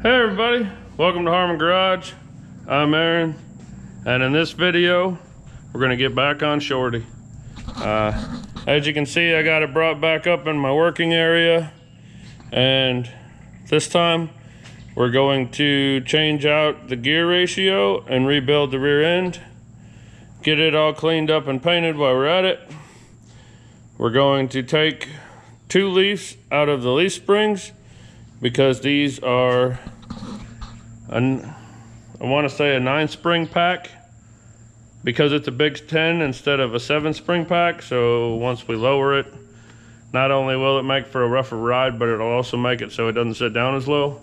Hey everybody, welcome to Harmon Garage. I'm Aaron, and in this video we're going to get back on Shorty. As you can see, I got it brought back up in my working area, and this time we're going to change out the gear ratio and rebuild the rear end, get it all cleaned up and painted while we're at it. We're going to take 2 leaves out of the leaf springs because these are I want to say a 9 spring pack, because it's a big 10 instead of a 7 spring pack. So once we lower it, not only will it make for a rougher ride, but it'll also make it so it doesn't sit down as low.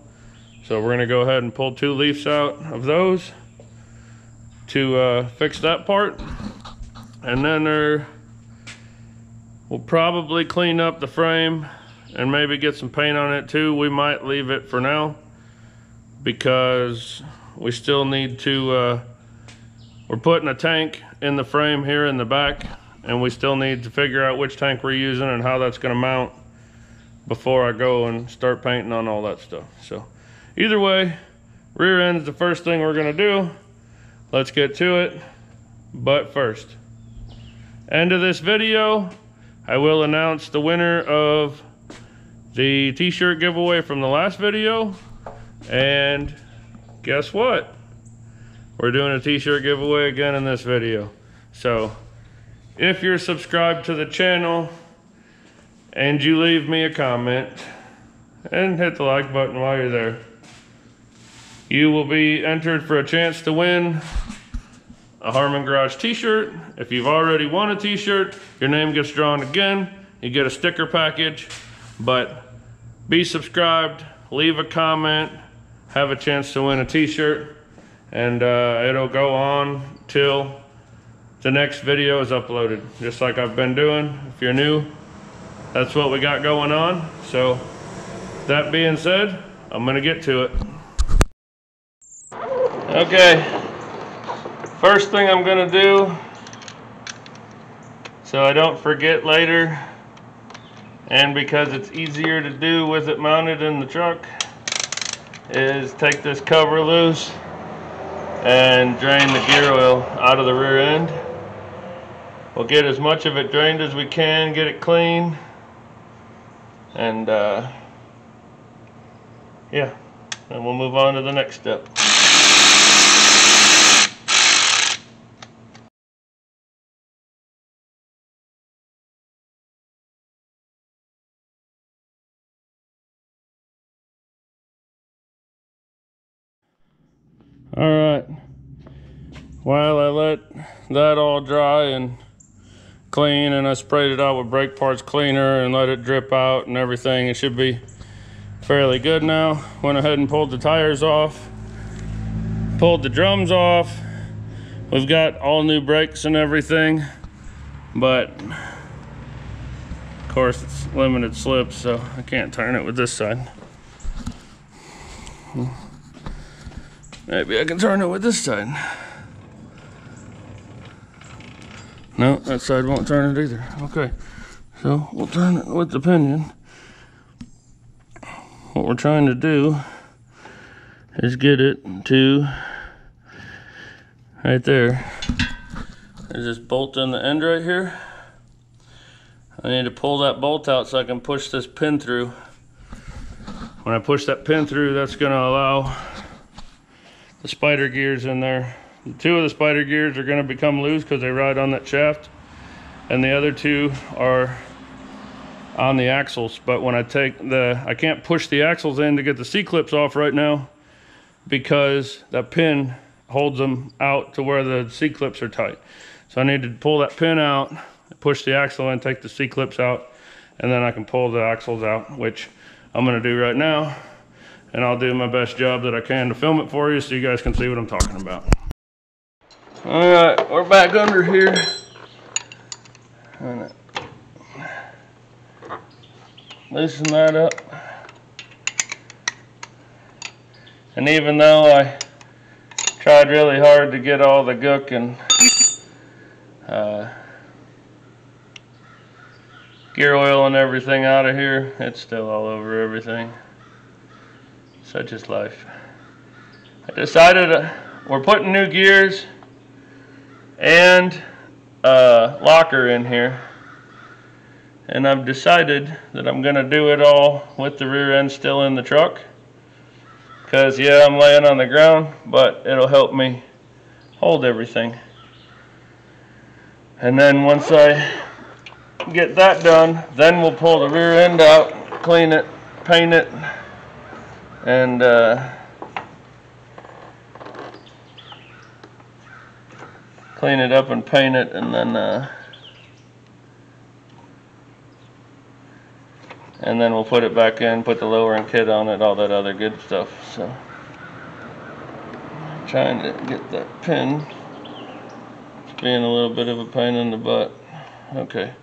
So we're going to go ahead and pull 2 leaves out of those to fix that part, and then we'll probably clean up the frame and maybe get some paint on it too. We might leave it for now because we still need to we're putting a tank in the frame here in the back, and we still need to figure out which tank we're using and how that's going to mount before I go and start painting on all that stuff. So either way, rear end is the first thing we're going to do. Let's get to it. But first, end of this video, I will announce the winner of the t-shirt giveaway from the last video. And guess what? We're doing a t-shirt giveaway again in this video. So if you're subscribed to the channel and you leave me a comment and hit the like button while you're there, you will be entered for a chance to win a Harmon Garage t-shirt. If you've already won a t-shirt, your name gets drawn again. You get a sticker package, but be subscribed, leave a comment, have a chance to win a t-shirt, and it'll go on till the next video is uploaded, just like I've been doing. If you're new, that's what we got going on. So that being said, I'm gonna get to it. Okay, first thing I'm gonna do, so I don't forget later, and because it's easier to do with it mounted in the truck, is take this cover loose and drain the gear oil out of the rear end. We'll get as much of it drained as we can, get it clean, and yeah, and we'll move on to the next step. Alright, while I let that all dry and clean, and I sprayed it out with brake parts cleaner and let it drip out and everything, it should be fairly good now. Went ahead and pulled the tires off, pulled the drums off. We've got all new brakes and everything, but of course it's limited slip, so I can't turn it with this side. Maybe I can turn it with this side. No, that side won't turn it either. Okay, so we'll turn it with the pinion. What we're trying to do is get it to right there. There's this bolt in the end right here. I need to pull that bolt out so I can push this pin through. When I push that pin through, that's going to allow the spider gears in there. 2 of the spider gears are going to become loose because they ride on that shaft, and the other 2 are on the axles. But when I I can't push the axles in to get the C-clips off right now because that pin holds them out to where the C-clips are tight. So I need to pull that pin out, push the axle in, take the C-clips out, and then I can pull the axles out, which I'm going to do right now. And I'll do my best job that I can to film it for you so you guys can see what I'm talking about. Alright, we're back under here. And loosen that up. And even though I tried really hard to get all the gook and gear oil and everything out of here, it's still all over everything. Such is life. I decided we're putting new gears and locker in here, and I've decided that I'm gonna do it all with the rear end still in the truck, because yeah, I'm laying on the ground, but it'll help me hold everything. And then once I get that done, then we'll pull the rear end out, clean it, paint it, and clean it up and paint it, and then we'll put it back in, put the lowering kit on it, all that other good stuff. So trying to get that pin. It's being a little bit of a pain in the butt. Okay,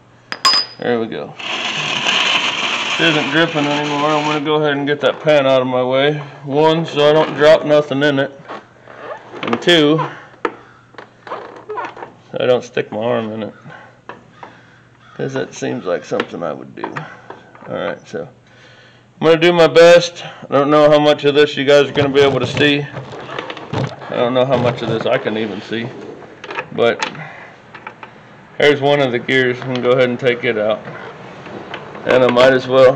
there we go. It isn't dripping anymore. I'm going to go ahead and get that pan out of my way. One, so I don't drop nothing in it. And two, so I don't stick my arm in it, because that seems like something I would do. Alright, so I'm going to do my best. I don't know how much of this you guys are going to be able to see. I don't know how much of this I can even see. But here's one of the gears. I'm going to go ahead and take it out. And I might as well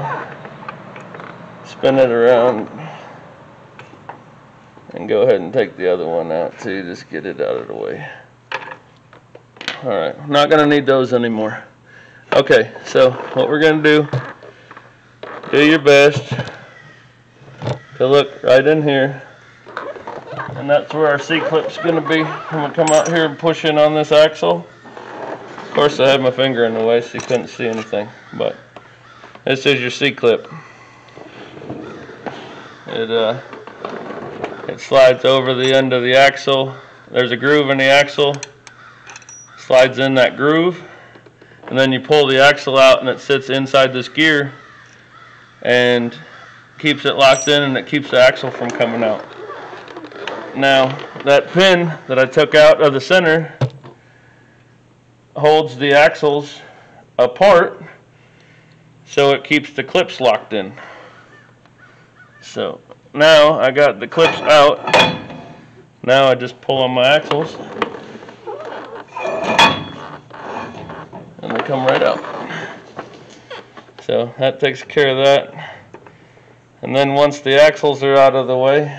spin it around and go ahead and take the other one out too. Just get it out of the way. Alright, I'm not going to need those anymore. Okay, so what we're going to do your best to look right in here. And that's where our C-clip's going to be. I'm going to come out here and push in on this axle. Of course, I had my finger in the way so you couldn't see anything. But this is your C-clip. It slides over the end of the axle. There's a groove in the axle. Slides in that groove. And then you pull the axle out and it sits inside this gear and keeps it locked in, and it keeps the axle from coming out. Now, that pin that I took out of the center holds the axles apart, so it keeps the clips locked in. So now I got the clips out. Now I just pull on my axles and they come right out. So that takes care of that. And then once the axles are out of the way,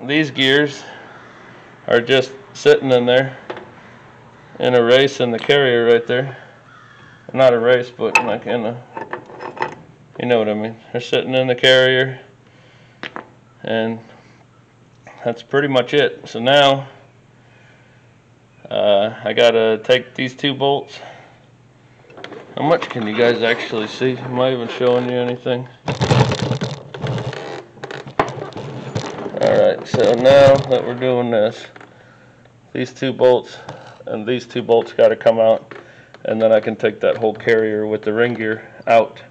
these gears are just sitting in there in a race in the carrier right there. Not a race, but like in a, you know what I mean. They're sitting in the carrier, and that's pretty much it. So now I gotta take these two bolts. How much can you guys actually see? Am I even showing you anything? Alright, so now that we're doing this, these two bolts and these two bolts got to come out, and then I can take that whole carrier with the ring gear out,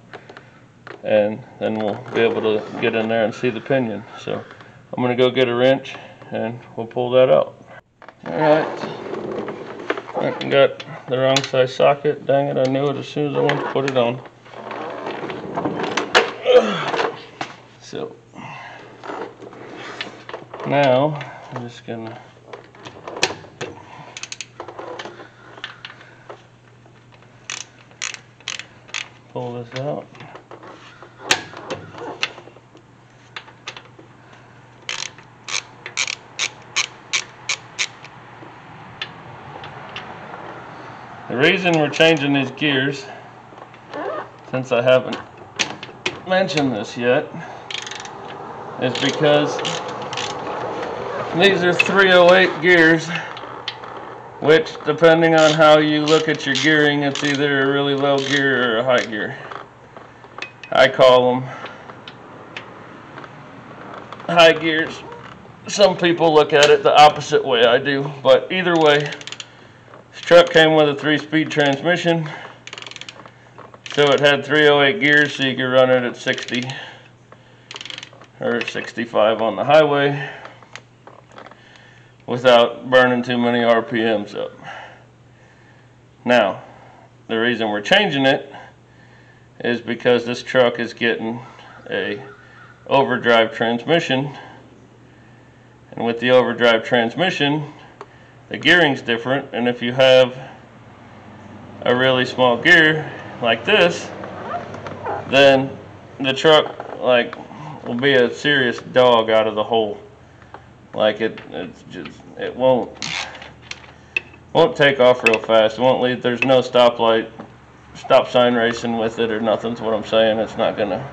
and then we'll be able to get in there and see the pinion. So I'm going to go get a wrench and we'll pull that out. Alright, I got the wrong size socket. Dang it, I knew it as soon as I went to put it on. So now I'm just gonna pull this out. The reason we're changing these gears, since I haven't mentioned this yet, is because these are 308 gears, which, depending on how you look at your gearing, it's either a really low gear or a high gear. I call them high gears. Some people look at it the opposite way I do, but either way, this truck came with a 3-speed transmission, so it had 308 gears, so you could run it at 60 or 65 on the highway without burning too many RPMs up. Now, the reason we're changing it is because this truck is getting a overdrive transmission. And with the overdrive transmission, the gearing's different, and if you have a really small gear like this, then the truck like will be a serious dog out of the hole. Like it won't take off real fast. It won't leave. There's no stop sign racing with it or nothing's what I'm saying. It's not gonna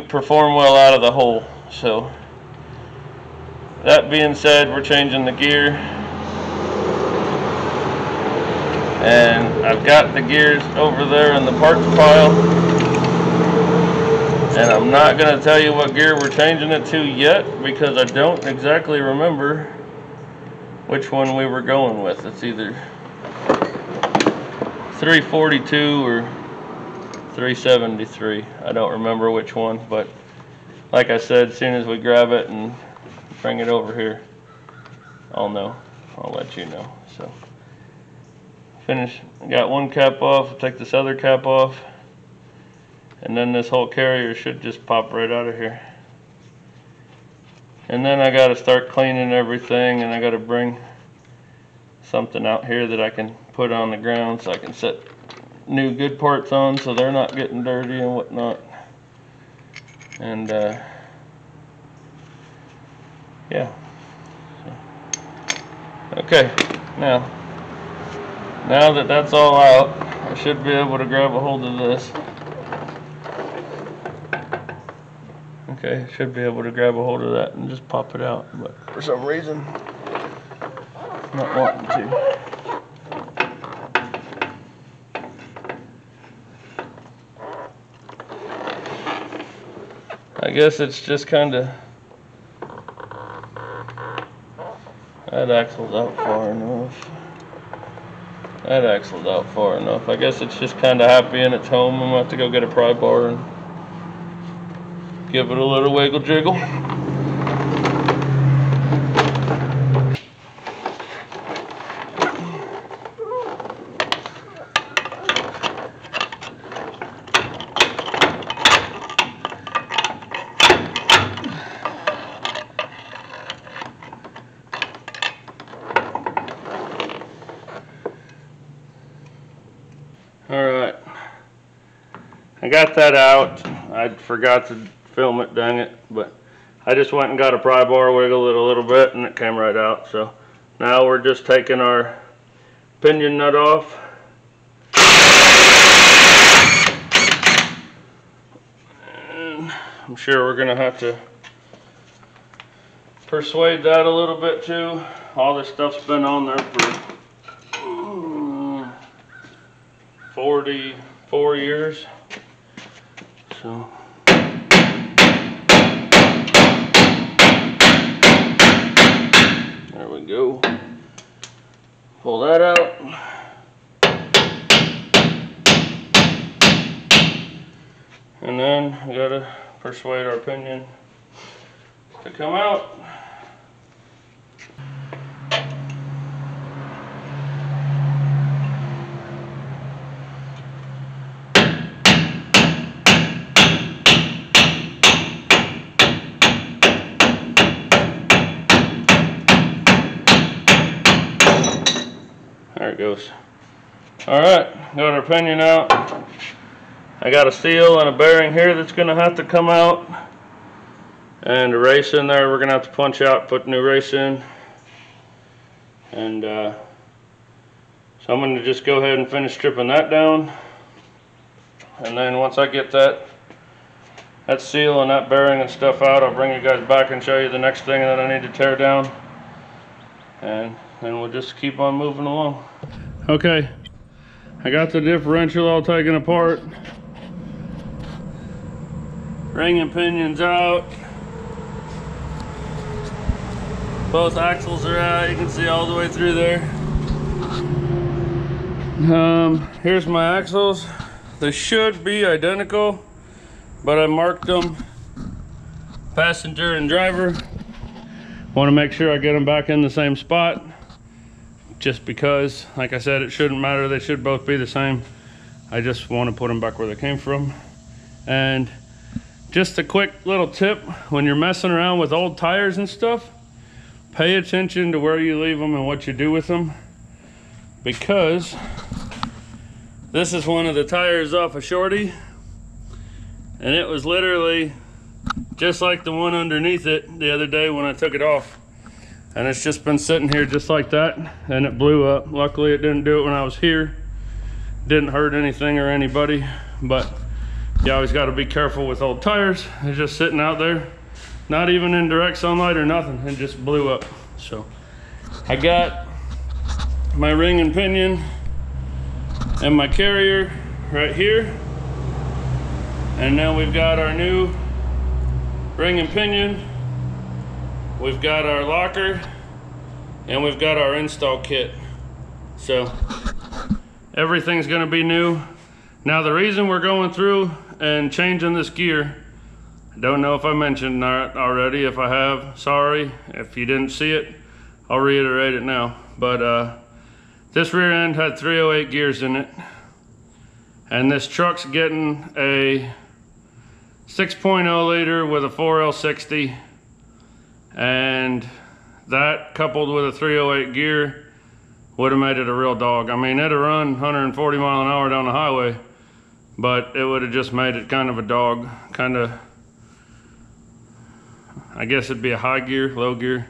perform well out of the hole. So that being said, we're changing the gear, and I've got the gears over there in the parts pile, and I'm not going to tell you what gear we're changing it to yet because I don't exactly remember which one we were going with. It's either 342 or 373. I don't remember which one, but like I said, as soon as we grab it and bring it over here, I'll know. I'll let you know. So finish. Got one cap off. I'll take this other cap off, and then this whole carrier should just pop right out of here. And then I got to start cleaning everything, and I got to bring something out here that I can put on the ground so I can set new good parts on so they're not getting dirty and whatnot. And yeah. Okay, now that that's all out, I should be able to grab a hold of this. Okay, should be able to grab a hold of that and just pop it out, but for some reason, I'm not wanting to. I guess it's just kind of, that axle's out far enough. That axle's out far enough. I guess it's just kind of happy in its home. I'm going to have to go get a pry bar and give it a little wiggle jiggle. Alright, I got that out. I forgot to film it, dang it, but I just went and got a pry bar, wiggled it a little bit, and it came right out. So now we're just taking our pinion nut off. And I'm sure we're going to have to persuade that a little bit too. All this stuff's been on there for 44 years. So there we go. Pull that out. And then we gotta persuade our pinion to come out. There it goes. Alright, got our pinion out. I got a seal and a bearing here that's going to have to come out. And a race in there we're going to have to punch out, put new race in. And so I'm going to just go ahead and finish stripping that down. And then once I get that seal and that bearing and stuff out, I'll bring you guys back and show you the next thing that I need to tear down. And then we'll just keep on moving along. Okay, I got the differential all taken apart. Ring and pinions out. Both axles are out. You can see all the way through there. Here's my axles. They should be identical, but I marked them passenger and driver. Want to make sure I get them back in the same spot, just because, like I said, it shouldn't matter. They should both be the same. I just want to put them back where they came from. And just a quick little tip, when you're messing around with old tires and stuff, pay attention to where you leave them and what you do with them, because this is one of the tires off of Shorty, and it was literally just like the one underneath it the other day when I took it off. And it's just been sitting here just like that, and it blew up. Luckily it didn't do it when I was here. Didn't hurt anything or anybody, but you always got to be careful with old tires. They're just sitting out there, not even in direct sunlight or nothing, and just blew up. So I got my ring and pinion and my carrier right here, and now we've got our new ring and pinion, we've got our locker, and we've got our install kit. So everything's going to be new. Now the reason we're going through and changing this gear, I don't know if I mentioned that already. If I have, sorry. If you didn't see it, I'll reiterate it now. But this rear end had 308 gears in it, and this truck's getting a 6.0 liter with a 4L60, and that coupled with a 308 gear would have made it a real dog. I mean, it'd have run 140 mile an hour down the highway, but it would have just made it kind of a dog. Kind of, I guess it'd be a high gear, low gear,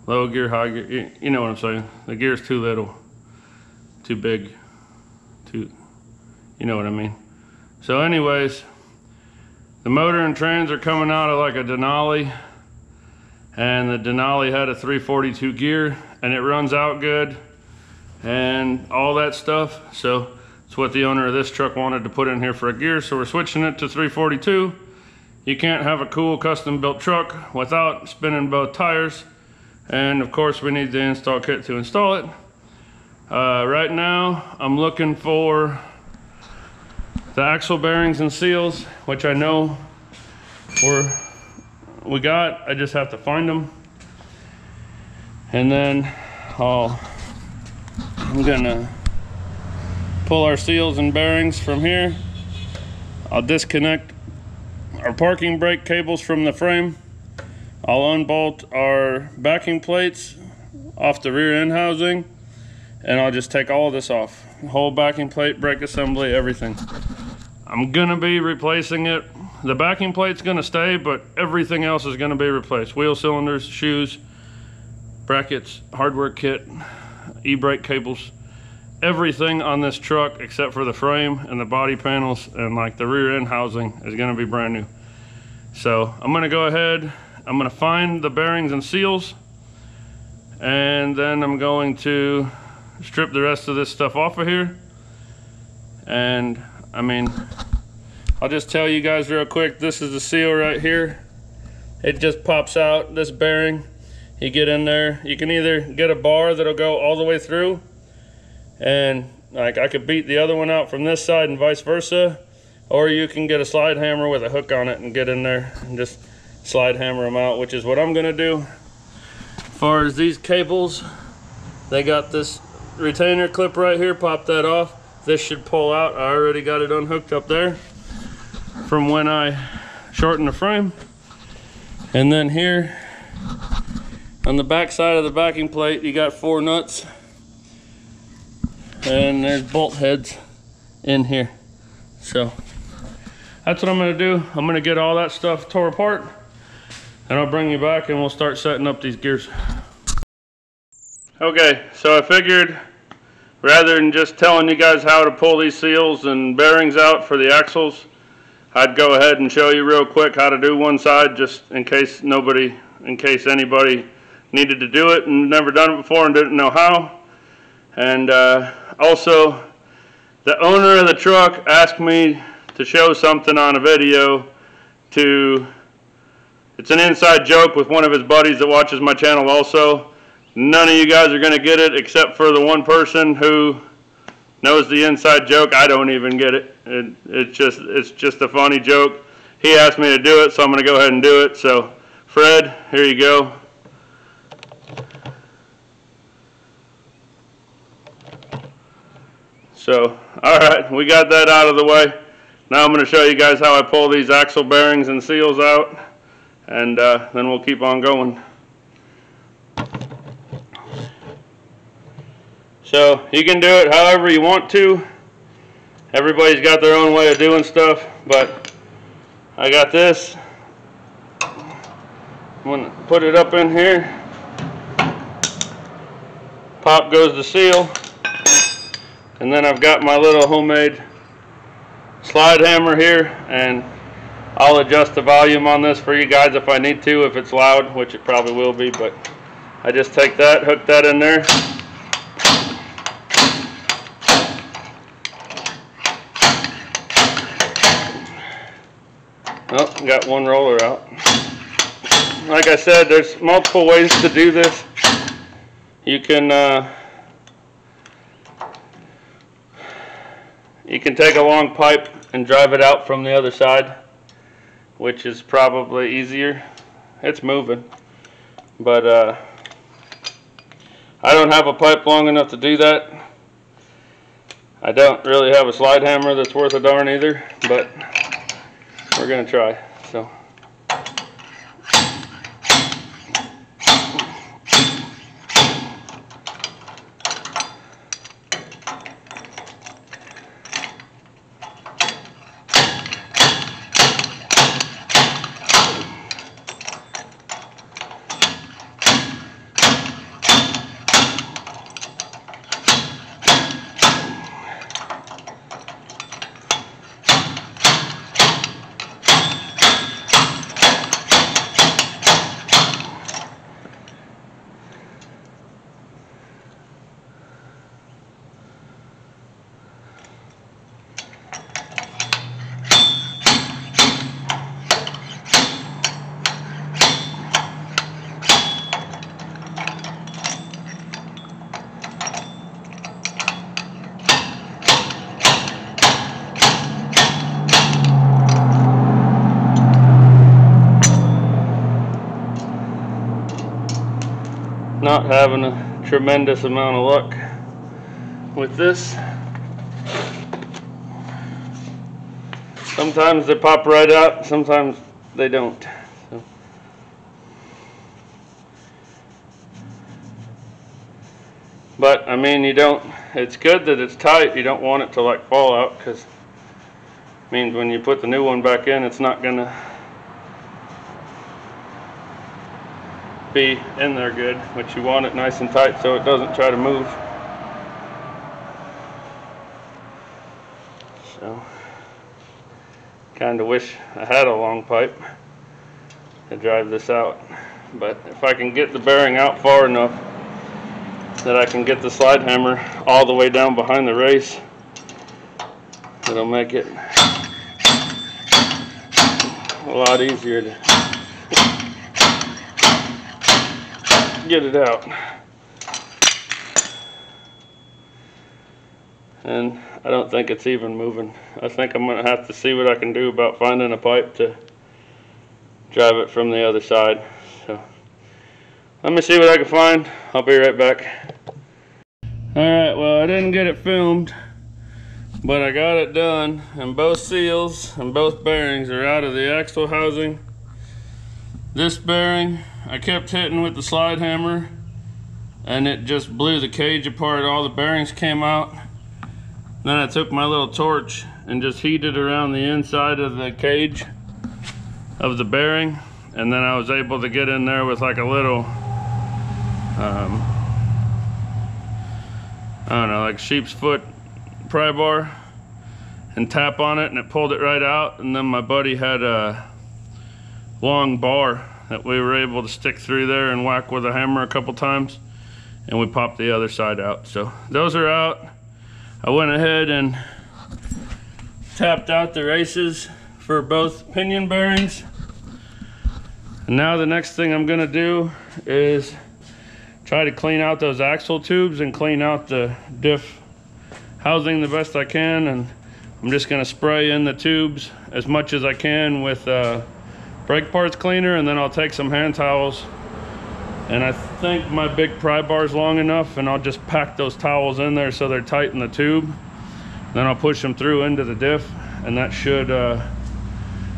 low gear, high gear. You know what I'm saying? The gear's too little, too big, too, you know what I mean? So anyways, the motor and trans are coming out of like a Denali, and the Denali had a 342 gear, and it runs out good and all that stuff. So it's what the owner of this truck wanted to put in here for a gear, so we're switching it to 342. You can't have a cool custom built truck without spinning both tires, and of course we need the install kit to install it. Right now I'm looking for the axle bearings and seals, which I know we got. I just have to find them, and then I'm gonna pull our seals and bearings from here. I'll disconnect our parking brake cables from the frame. I'll unbolt our backing plates off the rear end housing, and I'll just take all of this off. Whole backing plate, brake assembly, everything. I'm gonna be replacing it. The backing plate's gonna stay, but everything else is gonna be replaced. Wheel cylinders, shoes, brackets, hardware kit, e-brake cables, everything on this truck except for the frame and the body panels and like the rear end housing is gonna be brand new. So I'm gonna go ahead, I'm gonna find the bearings and seals, and then I'm going to strip the rest of this stuff off of here. And I mean, I'll just tell you guys real quick, this is the seal right here. It just pops out, this bearing. You get in there, you can either get a bar that'll go all the way through, and like I could beat the other one out from this side and vice versa, or you can get a slide hammer with a hook on it and get in there and just slide hammer them out, which is what I'm gonna do. As far as these cables, they got this retainer clip right here, pop that off. This should pull out. I already got it unhooked up there from when I shortened the frame. And then here on the back side of the backing plate, you got 4 nuts, and there's bolt heads in here. So that's what I'm gonna do. I'm gonna get all that stuff tore apart, and I'll bring you back and we'll start setting up these gears. Okay, so I figured rather than just telling you guys how to pull these seals and bearings out for the axles, I'd go ahead and show you real quick how to do one side, just in case anybody needed to do it and never done it before and didn't know how. And also, the owner of the truck asked me to show something on a video it's an inside joke with one of his buddies that watches my channel also. None of you guys are gonna get it except for the one person who knows the inside joke. I don't even get it. It's just a funny joke. He asked me to do it, so I'm gonna go ahead and do it. So Fred, here you go. So, all right, we got that out of the way. Now I'm going to show you guys how I pull these axle bearings and seals out, and then we'll keep on going. So you can do it however you want to. Everybody's got their own way of doing stuff, but I got this. I'm going to put it up in here. Pop goes the seal. And then I've got my little homemade slide hammer here, and I'll adjust the volume on this for you guys if I need to, if it's loud, which it probably will be, but I just take that, hook that in there. Oh, got one roller out. Like I said, there's multiple ways to do this. You can take a long pipe and drive it out from the other side, which is probably easier. It's moving, but I don't have a pipe long enough to do that. I don't really have a slide hammer that's worth a darn either, but we're gonna try. So not having a tremendous amount of luck with this. Sometimes they pop right out, sometimes they don't. So. But I mean, it's good that it's tight. You don't want it to like fall out, because it means when you put the new one back in, it's not gonna be in there good, which you want it nice and tight so it doesn't try to move. So kind of wish I had a long pipe to drive this out, but if I can get the bearing out far enough that I can get the slide hammer all the way down behind the race, it'll make it a lot easier to get it out. And I don't think it's even moving. I think I'm going to have to see what I can do about finding a pipe to drive it from the other side. So let me see what I can find. I'll be right back. Alright, well, I didn't get it filmed, but I got it done, and both seals and both bearings are out of the axle housing. This bearing I kept hitting with the slide hammer, and it just blew the cage apart. All the bearings came out. Then I took my little torch and just heated around the inside of the cage of the bearing, and then I was able to get in there with like a little I don't know, like sheep's foot pry bar, and tap on it, and it pulled it right out. And then my buddy had a long bar that we were able to stick through there and whack with a hammer a couple times, and we popped the other side out. So those are out. I went ahead and tapped out the races for both pinion bearings, and now the next thing I'm gonna do is try to clean out those axle tubes and clean out the diff housing the best I can. And I'm just gonna spray in the tubes as much as I can with brake parts cleaner, and then I'll take some hand towels, and I think my big pry bar is long enough, and I'll just pack those towels in there so they're tight in the tube, Then I'll push them through into the diff, and that should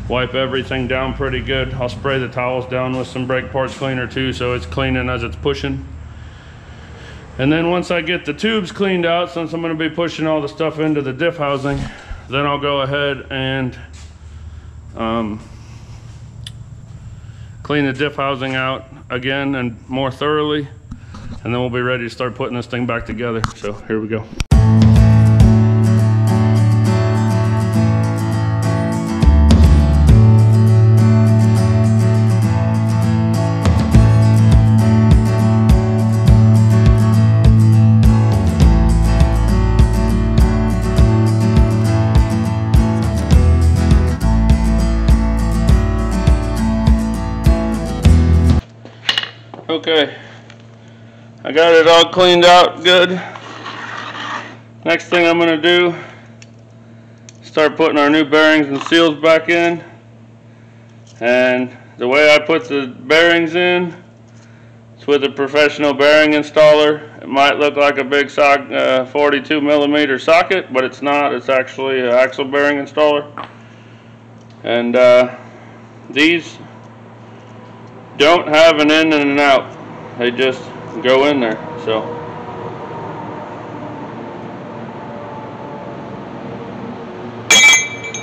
wipe everything down pretty good. I'll spray the towels down with some brake parts cleaner too, so it's cleaning as it's pushing. And then once I get the tubes cleaned out, since I'm going to be pushing all the stuff into the diff housing, then I'll go ahead and clean the diff housing out again and more thoroughly, and then we'll be ready to start putting this thing back together. So here we go. Okay, I got it all cleaned out good. Next thing I'm going to do, start putting our new bearings and seals back in. And the way I put the bearings in, it's with a professional bearing installer. It might look like a big 42 millimeter socket, but it's not. It's actually an axle bearing installer. And these don't have an in and an out. They just go in there. So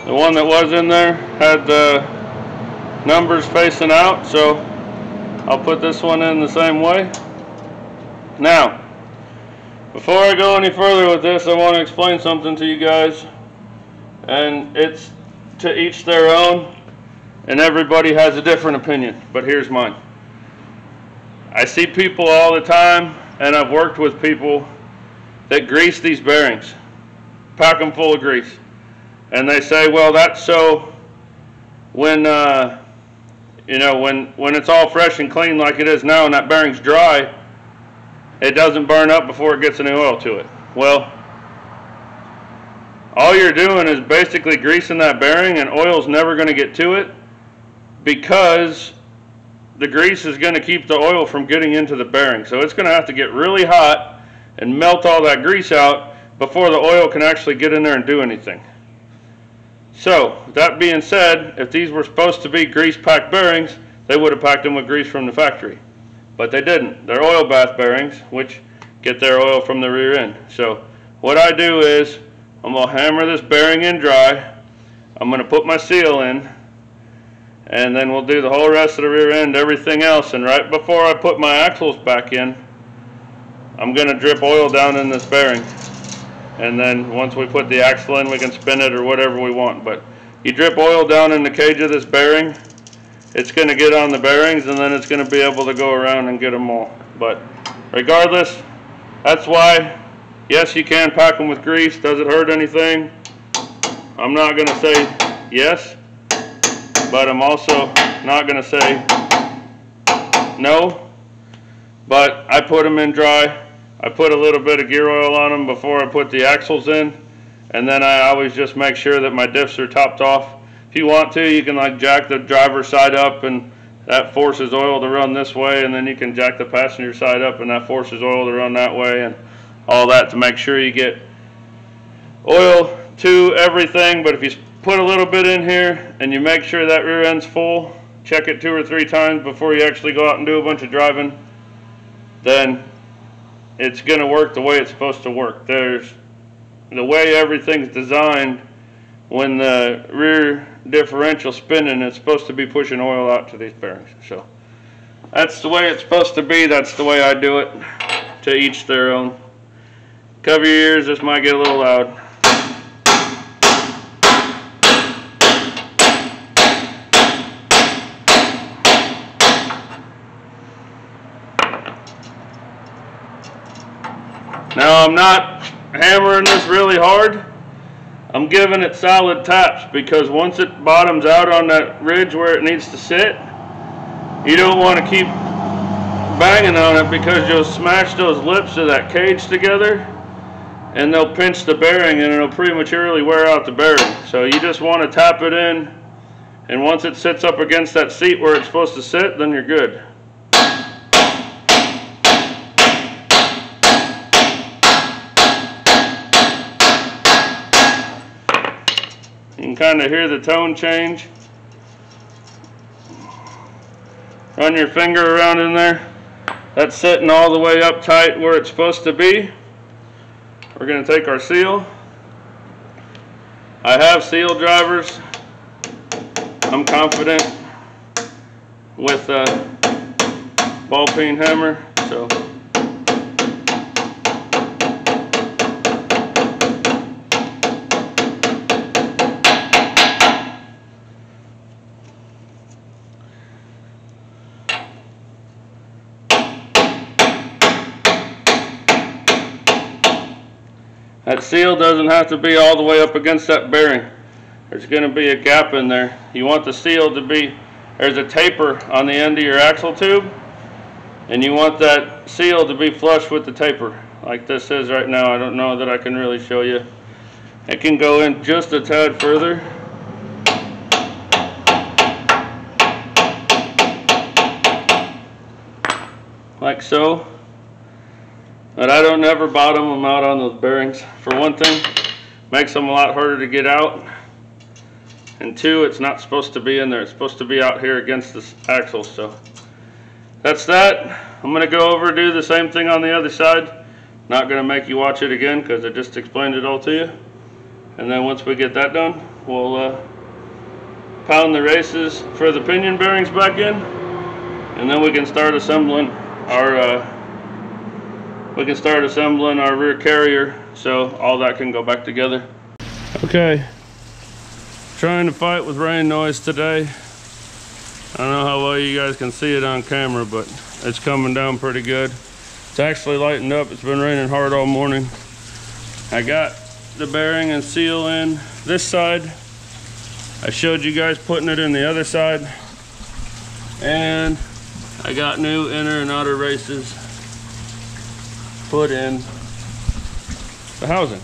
the one that was in there had the numbers facing out, so I'll put this one in the same way. Now, before I go any further with this, I want to explain something to you guys, and it's to each their own. And everybody has a different opinion, but here's mine. I see people all the time, and I've worked with people that grease these bearings, pack them full of grease. And they say, well, that's so when, you know, when it's all fresh and clean like it is now and that bearing's dry, it doesn't burn up before it gets any oil to it. Well, all you're doing is basically greasing that bearing, and oil's never going to get to it, because the grease is going to keep the oil from getting into the bearing. So it's going to have to get really hot and melt all that grease out before the oil can actually get in there and do anything. So that being said, if these were supposed to be grease packed bearings, they would have packed them with grease from the factory, but they didn't. They're oil bath bearings, which get their oil from the rear end. So what I do is I'm going to hammer this bearing in dry. I'm going to put my seal in, and then we'll do the whole rest of the rear end, everything else. And right before I put my axles back in, I'm going to drip oil down in this bearing. And then once we put the axle in, we can spin it or whatever we want. But you drip oil down in the cage of this bearing, it's going to get on the bearings, and then it's going to be able to go around and get them all. But regardless, that's why, yes, you can pack them with grease. Does it hurt anything? I'm not going to say yes, but I'm also not going to say no. But I put them in dry. I put a little bit of gear oil on them before I put the axles in, and then I always just make sure that my diffs are topped off. If you want to, you can like jack the driver's side up, and that forces oil to run this way, and then you can jack the passenger side up, and that forces oil to run that way, and all that to make sure you get oil to everything. But if you put a little bit in here and you make sure that rear end's full, check it 2 or 3 times before you actually go out and do a bunch of driving, then it's going to work the way it's supposed to work. There's the way everything's designed. When the rear differential spinning, it's supposed to be pushing oil out to these bearings. So that's the way it's supposed to be. That's the way I do it. To each their own. Cover your ears, this might get a little loud. Now I'm not hammering this really hard. I'm giving it solid taps, because once it bottoms out on that ridge where it needs to sit, you don't want to keep banging on it, because you'll smash those lips of that cage together and they'll pinch the bearing and it'll prematurely wear out the bearing. So you just want to tap it in, and once it sits up against that seat where it's supposed to sit, then you're good. You can kind of hear the tone change. Run your finger around in there. That's sitting all the way up tight where it's supposed to be. We're going to take our seal. I have seal drivers. I'm confident with a ball peen hammer, so that seal doesn't have to be all the way up against that bearing. There's going to be a gap in there. You want the seal to be, there's a taper on the end of your axle tube, and you want that seal to be flush with the taper, like this is right now. I don't know that I can really show you. It can go in just a tad further. Like so. But I don't never bottom them out on those bearings. For one thing, makes them a lot harder to get out. And two, it's not supposed to be in there. It's supposed to be out here against this axle. So that's that. I'm going to go over and do the same thing on the other side. Not going to make you watch it again because I just explained it all to you. And then once we get that done, we'll pound the races for the pinion bearings back in. And then we can start assembling our rear carrier, so all that can go back together. Okay, trying to fight with rain noise today. I don't know how well you guys can see it on camera, but it's coming down pretty good. It's actually lightened up. It's been raining hard all morning. I got the bearing and seal in this side. I showed you guys putting it in the other side. And I got new inner and outer races put in the housing.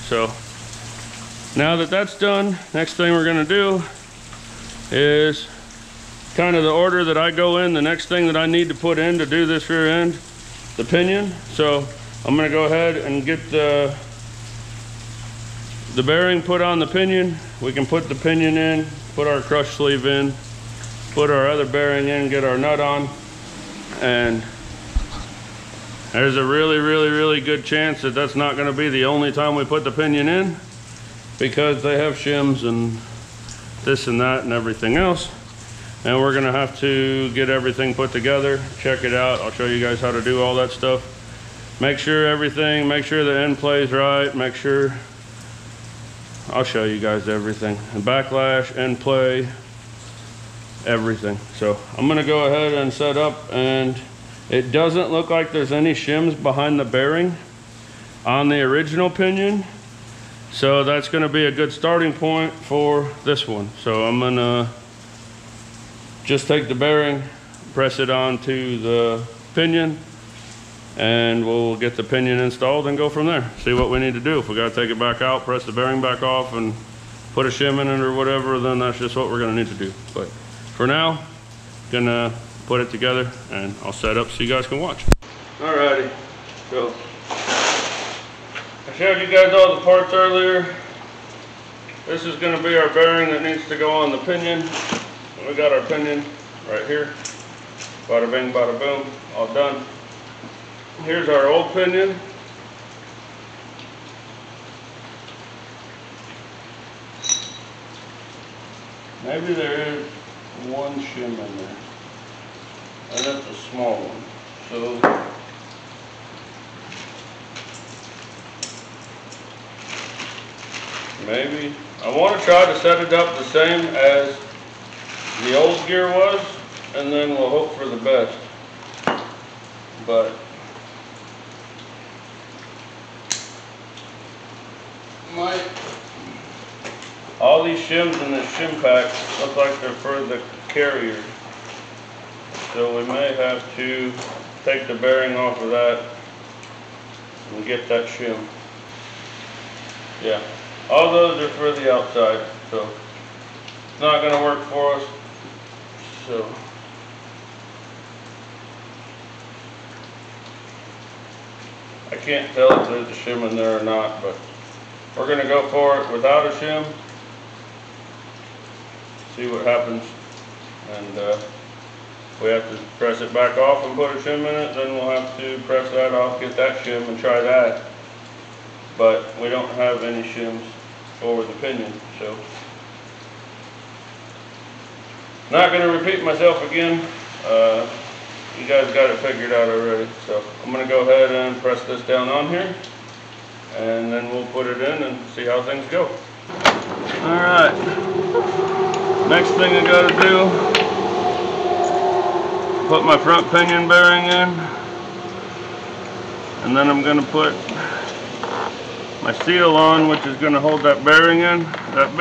So now that that's done, next thing we're going to do is kind of the order that I go in. The next thing that I need to put in to do this rear end, the pinion. So I'm going to go ahead and get the bearing put on the pinion. We can put the pinion in, put our crush sleeve in, put our other bearing in, get our nut on, and there's a really good chance that that's not going to be the only time we put the pinion in, because they have shims and this and that and everything else. And we're going to have to get everything put together, check it out. I'll show you guys how to do all that stuff. Make sure the end plays right, make sure, I'll show you guys everything. The backlash, end play, everything. So I'm going to go ahead and set up, and it doesn't look like there's any shims behind the bearing on the original pinion. So that's going to be a good starting point for this one. So I'm going to just take the bearing, press it onto the pinion, and we'll get the pinion installed and go from there. See what we need to do. If we got to take it back out, press the bearing back off and put a shim in it or whatever, then that's just what we're going to need to do. But for now, gonna put it together and I'll set up so you guys can watch. Alrighty, so I showed you guys all the parts earlier. This is going to be our bearing that needs to go on the pinion. We got our pinion right here. Bada bing, bada boom, all done. Here's our old pinion. Maybe there is one shim in there, and that's a small one. So maybe I want to try to set it up the same as the old gear was, and then we'll hope for the best. But all these shims in this shim pack look like they're for the carrier, so we may have to take the bearing off of that and get that shim. Yeah, all those are for the outside, so it's not going to work for us. So I can't tell if there's a shim in there or not, but we're going to go for it without a shim see what happens. And we have to press it back off and put a shim in it, then we'll have to press that off, get that shim and try that. But we don't have any shims for the pinion, so not going to repeat myself again. You guys got it figured out already, so I'm going to go ahead and press this down on here, and then we'll put it in and see how things go. Alright, next thing I got to do, put my front pinion bearing in, and then I'm going to put my seal on, which is going to hold that bearing in. That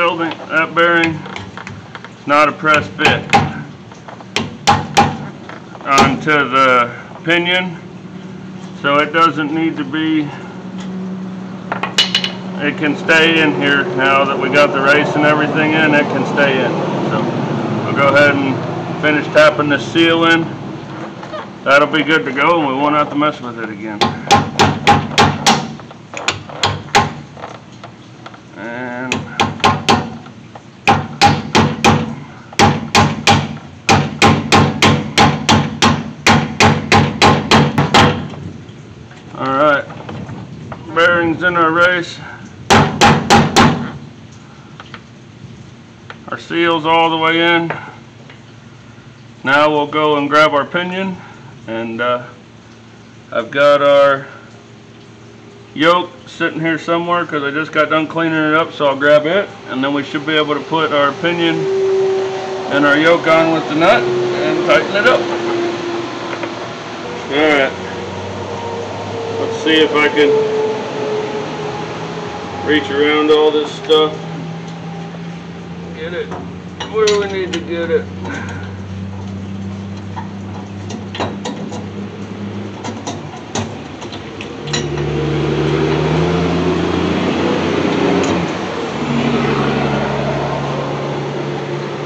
bearing is not a press fit onto the pinion, so it doesn't need to be. It can stay in here now that we got the race and everything in. It can stay in. So we'll go ahead and finish tapping this seal in. That'll be good to go, and we won't have to mess with it again. And alright, bearings in our race. Our seal's all the way in. Now we'll go and grab our pinion, and I've got our yoke sitting here somewhere because I just got done cleaning it up, so I'll grab it, and then we should be able to put our pinion and our yoke on with the nut and tighten it up. Alright, let's see if I can reach around all this stuff, get it where we need to get it.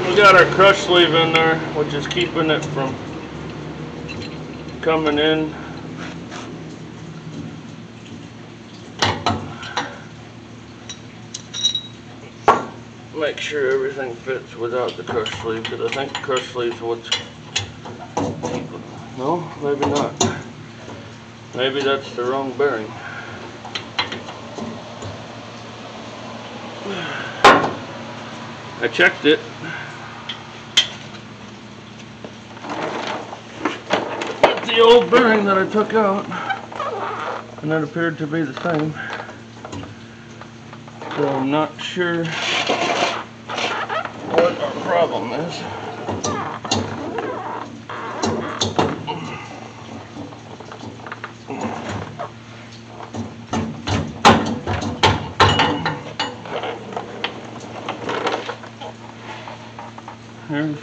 We got our crush sleeve in there, which is keeping it from coming in. Make sure everything fits without the crush sleeve, because I think the crush sleeve is what's keeping it. No, maybe not. Maybe that's the wrong bearing. I checked it. It's the old bearing that I took out, and that appeared to be the same. So I'm not sure what our problem is. Here's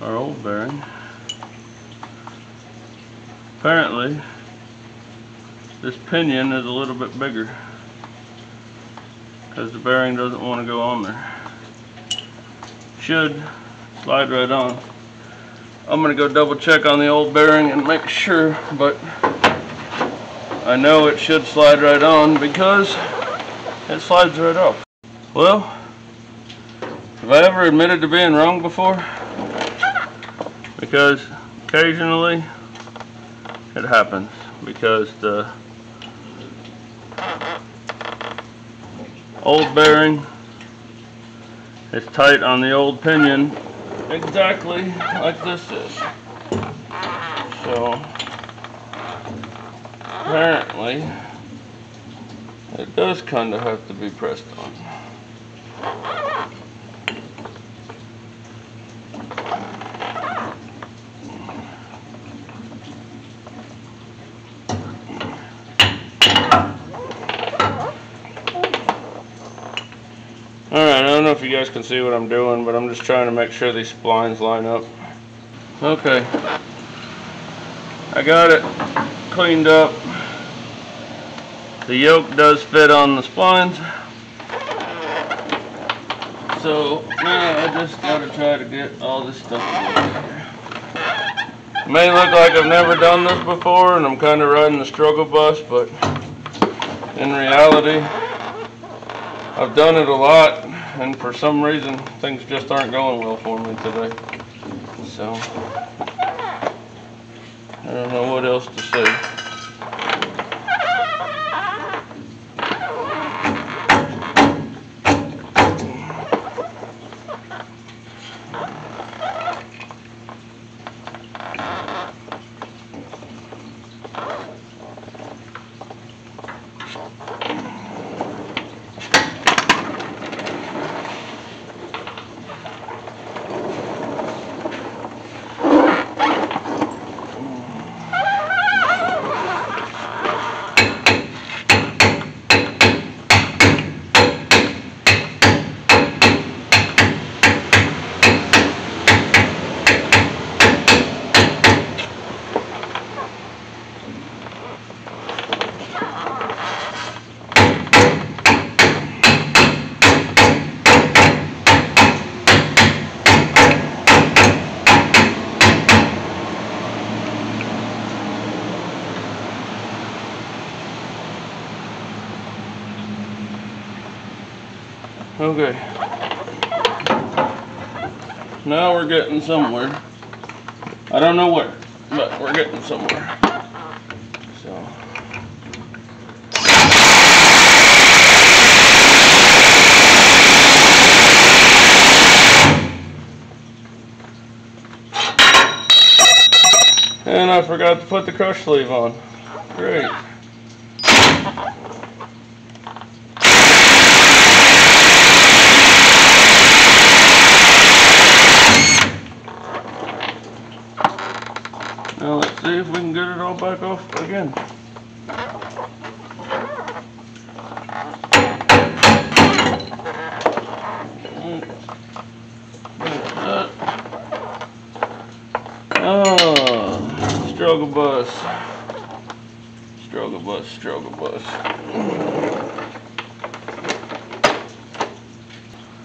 our old bearing. Apparently, this pinion is a little bit bigger because the bearing doesn't want to go on there. Should slide right on. I'm going to go double check on the old bearing and make sure, but I know it should slide right on because it slides right off. Well, have I ever admitted to being wrong before? Because occasionally it happens, because the old bearing is tight on the old pinion exactly like this is. So apparently it does kind of have to be pressed on. Alright, I don't know if you guys can see what I'm doing, but I'm just trying to make sure these splines line up. Okay, I got it cleaned up. The yoke does fit on the splines, so now I just gotta try to get all this stuff together. It may look like I've never done this before and I'm kind of riding the struggle bus, but in reality I've done it a lot. and for some reason things just aren't going well for me today. So I don't know what else to say. Okay, now we're getting somewhere. I don't know where, but we're getting somewhere. So. And I forgot to put the crush sleeve on. Great. Now let's see if we can get it all back off again. Oh, struggle bus. Struggle bus, struggle bus.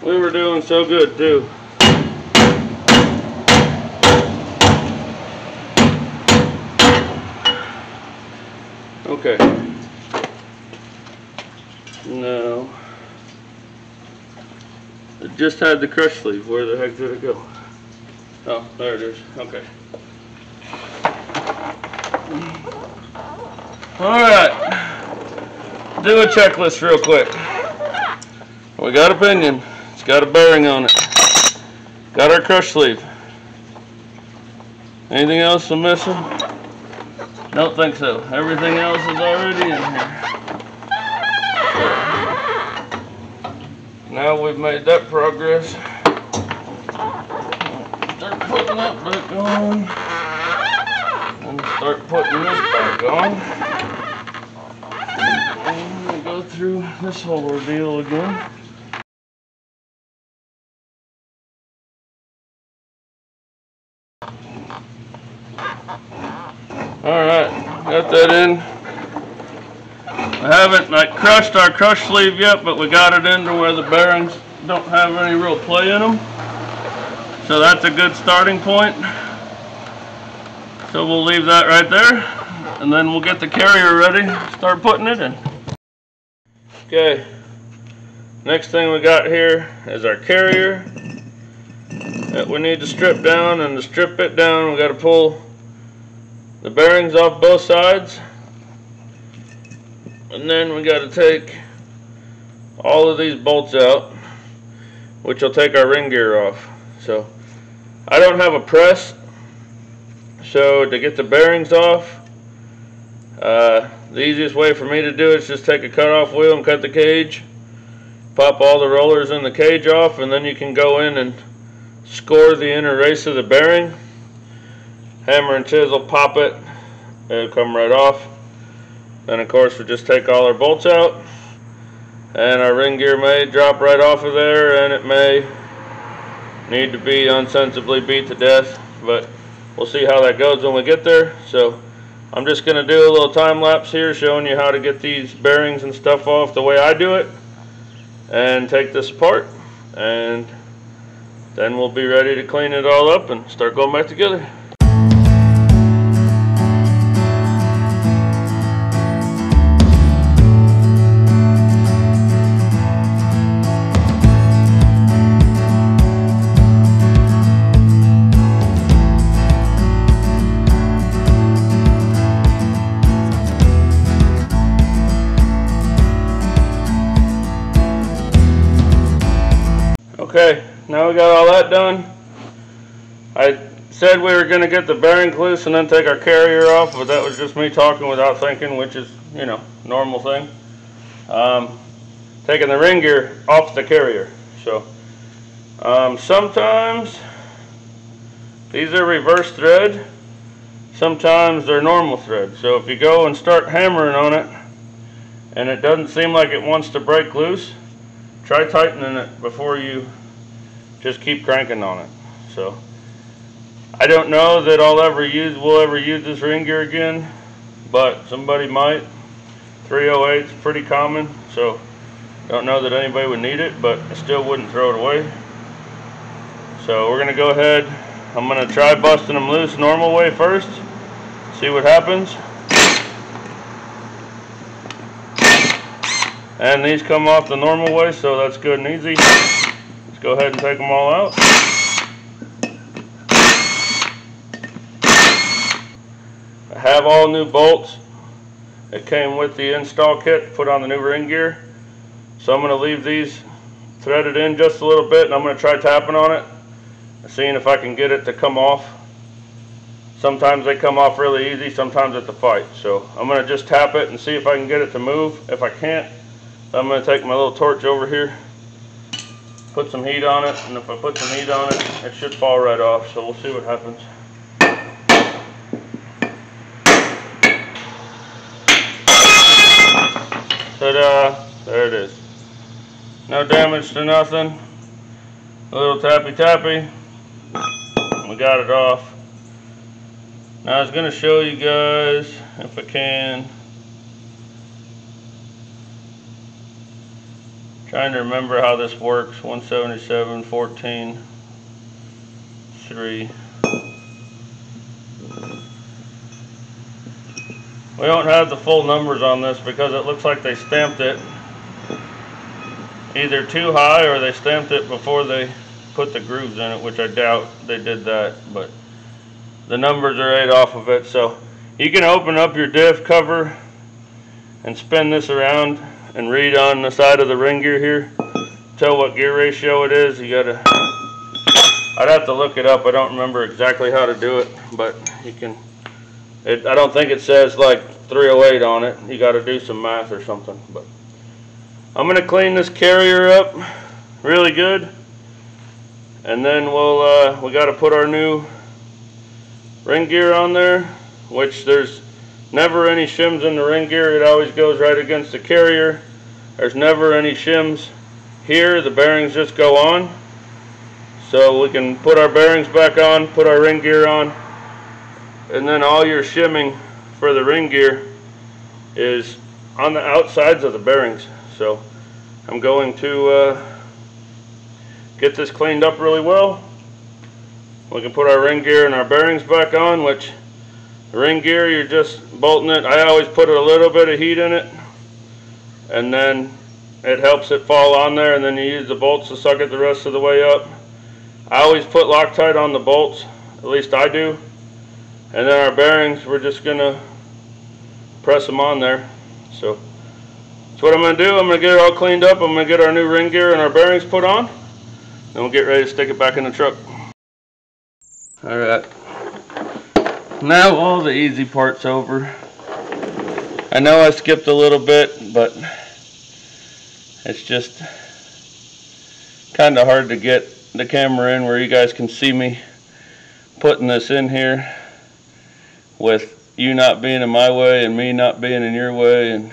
We were doing so good too. Okay. No. It just had the crush sleeve. Where the heck did it go? Oh, there it is. Okay. Alright. Do a checklist real quick. We got a pinion. It's got a bearing on it. Got our crush sleeve. Anything else I'm missing? Don't think so. Everything else is already in here. Now we've made that progress. Start putting that back on. And start putting this back on. And we'll go through this whole ordeal again. Alright, got that in. I haven't crushed our crush sleeve yet, but we got it into where the bearings don't have any real play in them. So that's a good starting point. So we'll leave that right there, and then we'll get the carrier ready, start putting it in. Okay, next thing we got here is our carrier that we need to strip down, and to strip it down we got to pull the bearings off both sides, and then we got to take all of these bolts out, which will take our ring gear off. So I don't have a press, so to get the bearings off, the easiest way for me to do it is just take a cut-off wheel and cut the cage, pop all the rollers in the cage off, and then you can go in and score the inner race of the bearing. Hammer and chisel, pop it, it'll come right off. Then of course we just take all our bolts out, and our ring gear may drop right off of there, and it may need to be unsensibly beat to death, but we'll see how that goes when we get there. So I'm just going to do a little time lapse here showing you how to get these bearings and stuff off the way I do it, and take this apart, and then we'll be ready to clean it all up and start going back together. Okay, now we got all that done. I said we were going to get the bearings loose and then take our carrier off, but that was just me talking without thinking, which is, you know, normal thing. Taking the ring gear off the carrier. So sometimes these are reverse thread, sometimes they're normal thread. So if you go and start hammering on it and it doesn't seem like it wants to break loose, try tightening it before you just keep cranking on it. So I don't know that we'll ever use this ring gear again, but somebody might. 308 is pretty common, so don't know that anybody would need it, but I still wouldn't throw it away. So we're gonna go ahead. I'm gonna try busting them loose normal way first, see what happens. And these come off the normal way, so that's good and easy. Let's go ahead and take them all out. I have all new bolts that came with the install kit, put on the new ring gear. So I'm going to leave these threaded in just a little bit, and I'm going to try tapping on it and seeing if I can get it to come off. Sometimes they come off really easy, sometimes it's a fight. So I'm going to just tap it and see if I can get it to move. If I can't, I'm going to take my little torch over here, put some heat on it, and if I put some heat on it, it should fall right off. So we'll see what happens. Ta-da! There it is. No damage to nothing. A little tappy tappy. We got it off. Now I was going to show you guys, if I can. Trying to remember how this works. 177, 14, 3. We don't have the full numbers on this because it looks like they stamped it either too high or they stamped it before they put the grooves in it, which I doubt they did that, but the numbers are 8 off of it. So you can open up your diff cover and spin this around and read on the side of the ring gear here, tell what gear ratio it is. You gotta, I'd have to look it up. I don't remember exactly how to do it, but you can. I don't think it says like 308 on it. You got to do some math or something. But I'm going to clean this carrier up really good, and then we got to put our new ring gear on there, which there's never any shims in the ring gear. It always goes right against the carrier. There's never any shims here. The bearings just go on. So we can put our bearings back on, put our ring gear on, and then all your shimming for the ring gear is on the outsides of the bearings. So I'm going to get this cleaned up really well. We can put our ring gear and our bearings back on, which the ring gear, you're just bolting it. I always put a little bit of heat in it, and then it helps it fall on there, and then you use the bolts to suck it the rest of the way up. I always put Loctite on the bolts, at least I do. And then our bearings, we're just going to press them on there. So that's what I'm going to do. I'm going to get it all cleaned up. I'm going to get our new ring gear and our bearings put on. Then we'll get ready to stick it back in the truck. Alright. Now all the easy part's over. I know I skipped a little bit, but it's just kind of hard to get the camera in where you guys can see me putting this in here, with you not being in my way and me not being in your way and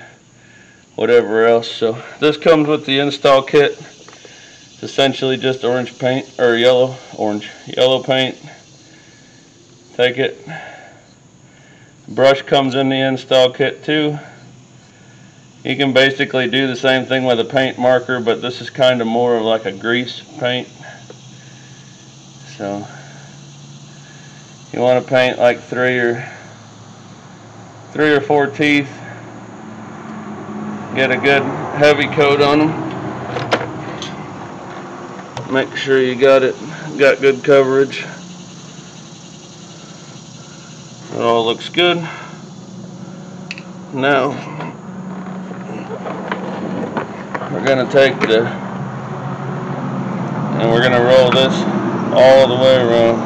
whatever else. So this comes with the install kit. It's essentially just orange paint, or yellow paint. Take it. Brush comes in the install kit too. You can basically do the same thing with a paint marker, but this is kind of more of like a grease paint. So you want to paint like three or 4 teeth. Get a good heavy coat on them. Make sure you got good coverage. It all looks good. Now we're going to take the and we're gonna roll this all the way around.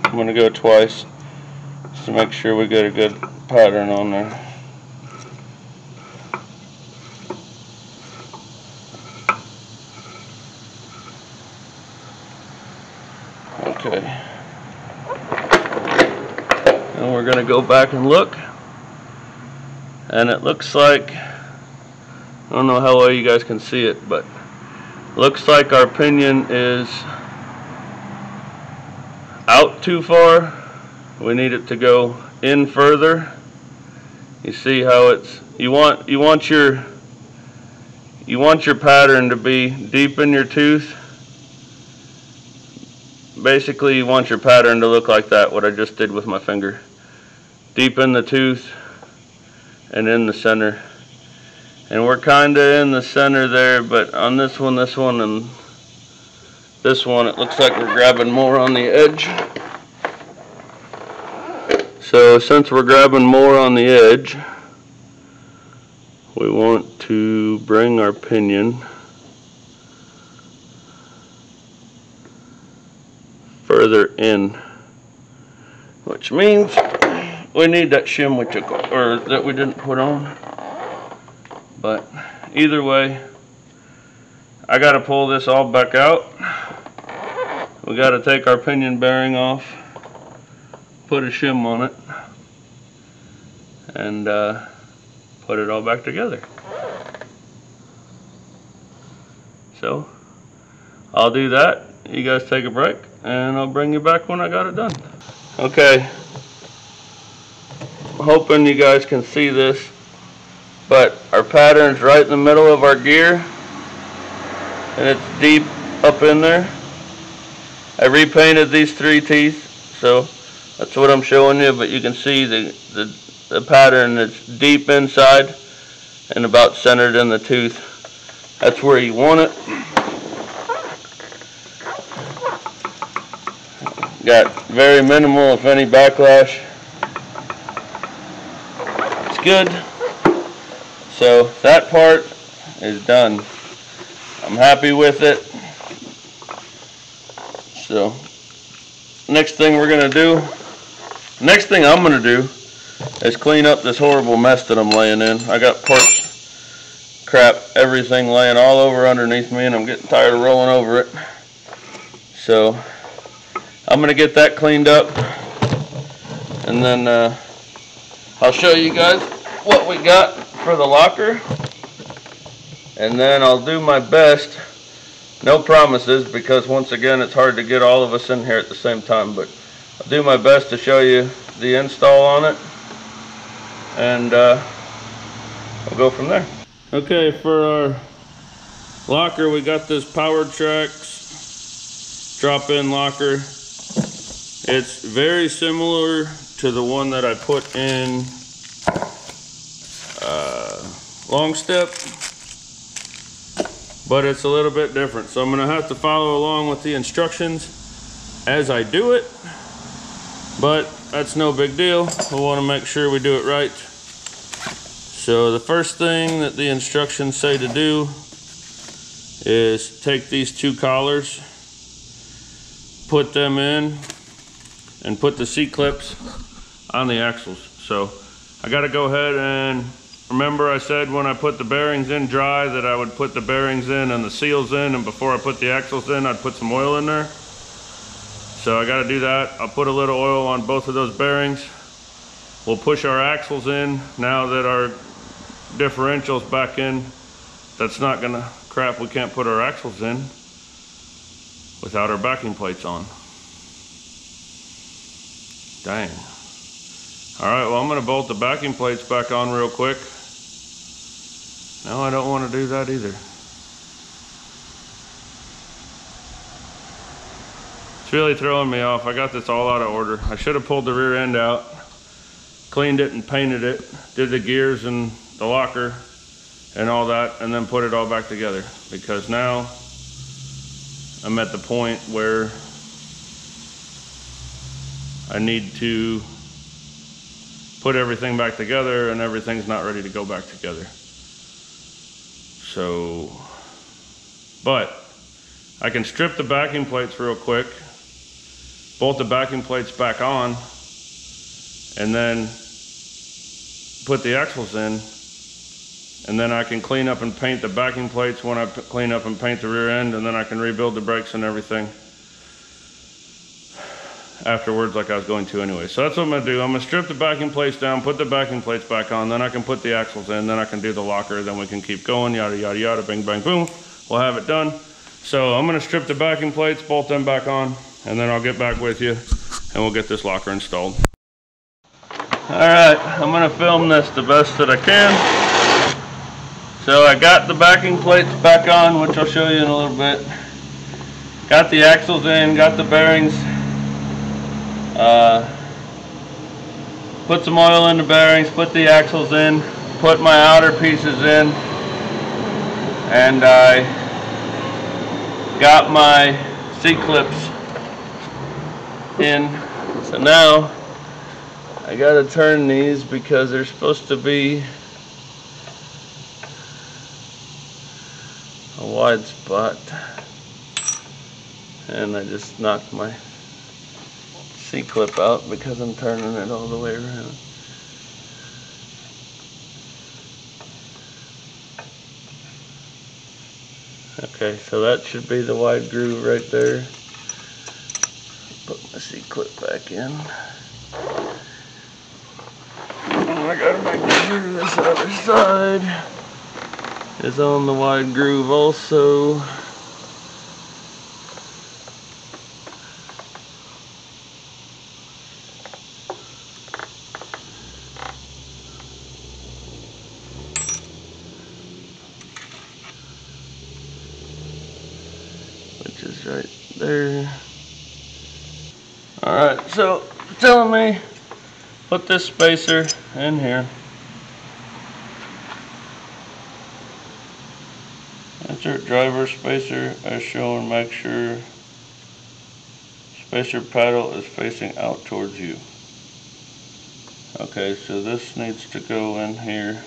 I'm gonna go twice just to make sure we get a good pattern on there. Okay. And we're gonna go back and look. And it looks like, I don't know how well you guys can see it, but looks like our pinion is out too far. We need it to go in further. You see how it's, you want your pattern to be deep in your tooth. Basically, you want your pattern to look like that, what I just did with my finger. Deep in the tooth and in the center. And we're kind of in the center there, but on this one, and this one, it looks like we're grabbing more on the edge. So since we're grabbing more on the edge, we want to bring our pinion further in, which means we need that shim that we didn't put on. But either way, I got to pull this all back out. We got to take our pinion bearing off, put a shim on it, and put it all back together. So I'll do that. You guys take a break, and I'll bring you back when I got it done. Okay, I'm hoping you guys can see this, but our pattern's right in the middle of our gear, and it's deep up in there. I repainted these 3 teeth, so that's what I'm showing you, but you can see the pattern that's deep inside and about centered in the tooth. That's where you want it. Got very minimal, if any, backlash. It's good. So that part is done. I'm happy with it. So next thing I'm gonna do is clean up this horrible mess that I'm laying in. I got parts, crap, everything laying all over underneath me, and I'm getting tired of rolling over it. So I'm gonna get that cleaned up, and then I'll show you guys what we got for the locker, and then I'll do my best. No promises, because once again it's hard to get all of us in here at the same time, but I'll do my best to show you the install on it, and we'll go from there. Okay, for our locker we got this Power Tracks drop-in locker. It's very similar to the one that I put in long step, but it's a little bit different. So I'm gonna have to follow along with the instructions as I do it, but that's no big deal. We wanna make sure we do it right. So the first thing that the instructions say to do is take these 2 collars, put them in, and put the C-clips on the axles. So I gotta go ahead and, remember I said when I put the bearings in dry that I would put the bearings in and the seals in, and before I put the axles in I'd put some oil in there. So I gotta do that. I'll put a little oil on both of those bearings. We'll push our axles in now that our differential's back in. That's not gonna, crap, we can't put our axles in without our backing plates on. Dang. Alright, well I'm gonna bolt the backing plates back on real quick. No, I don't want to do that either. It's really throwing me off. I got this all out of order. I should have pulled the rear end out, cleaned it and painted it, did the gears and the locker and all that, and then put it all back together, because now I'm at the point where I need to put everything back together and everything's not ready to go back together. So, but I can strip the backing plates real quick, bolt the backing plates back on, and then put the axles in, and then I can clean up and paint the backing plates when I clean up and paint the rear end, and then I can rebuild the brakes and everything afterwards like I was going to anyway. So that's what I'm gonna do. I'm gonna strip the backing plates down, put the backing plates back on, then I can put the axles in, then I can do the locker, then we can keep going, yada, yada, yada, bing, bang, boom. We'll have it done. So I'm gonna strip the backing plates, bolt them back on, and then I'll get back with you and we'll get this locker installed. All right, I'm gonna film this the best that I can. So I got the backing plates back on, which I'll show you in a little bit. Got the axles in, got the bearings. Put some oil in the bearings, put the axles in, put my outer pieces in, and I got my C-clips in. So now I gotta turn these because they're supposed to be a wide spot, and I just knocked my C-clip out because I'm turning it all the way around. Okay, so that should be the wide groove right there. Put my C-clip back in. I gotta make sure this other side is on the wide groove also. Which is right there. Alright, so it's telling me put this spacer in here. Insert driver spacer as shown. Make sure spacer paddle is facing out towards you. Okay, so this needs to go in here